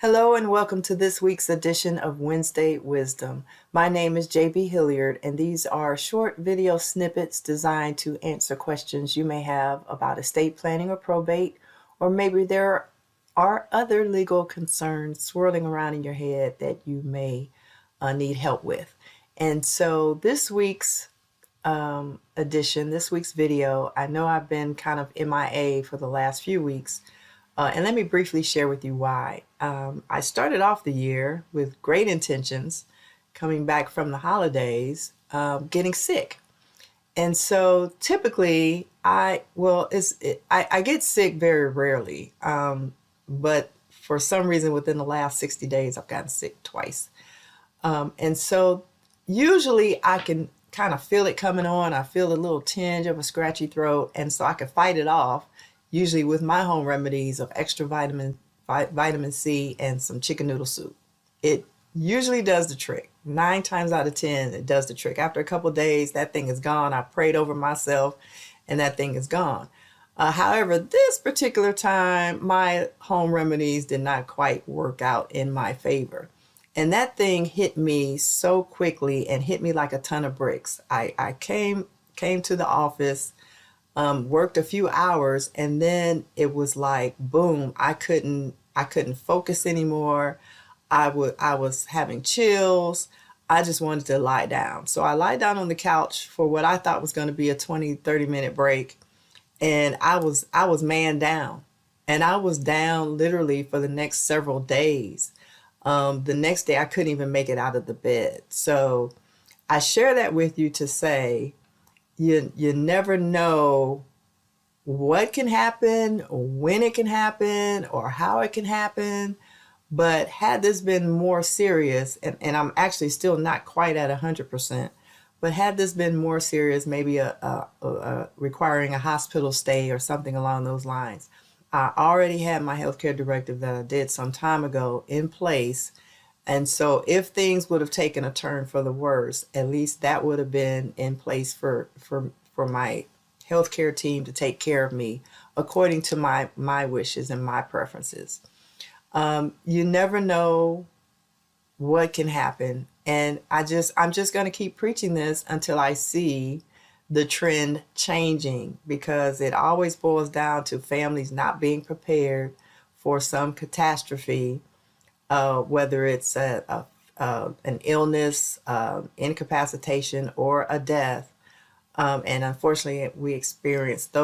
Hello and welcome to this week's edition of Wednesday Wisdom. My name is JB Hilliard, and these are short video snippets designed to answer questions you may have about estate planning or probate, or maybe there are other legal concerns swirling around in your head that you may need help with. And so this week's edition, this week's video, I know I've been kind of MIA for the last few weeks. And let me briefly share with you why. I started off the year with great intentions, coming back from the holidays, getting sick. And so typically I get sick very rarely, but for some reason within the last 60 days I've gotten sick twice. And so usually I can kind of feel it coming on. I feel a little tinge of a scratchy throat, and so I can fight it off, usually with my home remedies of extra vitamin C and some chicken noodle soup. It usually does the trick. 9 times out of 10, it does the trick. After a couple of days, that thing is gone. I prayed over myself, and that thing is gone. However, this particular time, my home remedies did not quite work out in my favor. And that thing hit me so quickly and hit me like a ton of bricks. I came to the office, worked a few hours, and then it was like boom. I couldn't focus anymore. I was having chills. I just wanted to lie down. So I lied down on the couch for what I thought was going to be a 20-30 minute break, and I was man down. And I was down literally for the next several days. The next day I couldn't even make it out of the bed. So I share that with you to say you never know what can happen, when it can happen, or how it can happen. But had this been more serious, and I'm actually still not quite at 100%, but had this been more serious, maybe requiring a hospital stay or something along those lines, I already had my healthcare directive that I did some time ago in place. And so if things would have taken a turn for the worse, at least that would have been in place for my healthcare team to take care of me according to my wishes and my preferences. You never know what can happen. And I'm just going to keep preaching this until I see the trend changing, because it always boils down to families not being prepared for some catastrophe, whether it's an illness, incapacitation, or a death. And unfortunately, we experienced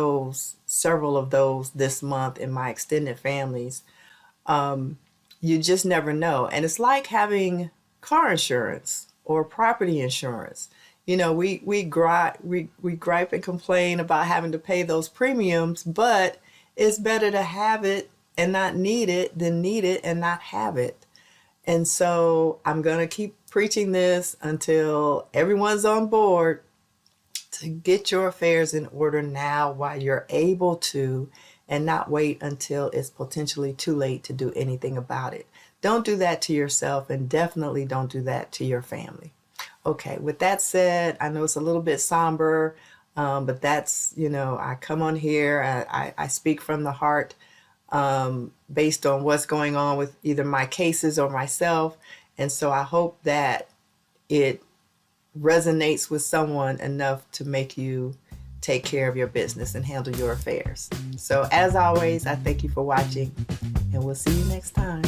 several of those this month in my extended families. You just never know. And it's like having car insurance or property insurance. You know, we gripe and complain about having to pay those premiums, but it's better to have it and not need it than need it and not have it. And so I'm going to keep preaching this until everyone's on board to get your affairs in order now while you're able to, and not wait until it's potentially too late to do anything about it. Don't do that to yourself, and definitely don't do that to your family. Okay, with that said, I know it's a little bit somber, but that's, I come on here, I speak from the heart, based on what's going on with either my cases or myself. And so I hope that it resonates with someone enough to make you take care of your business and handle your affairs. So as always, I thank you for watching, and we'll see you next time.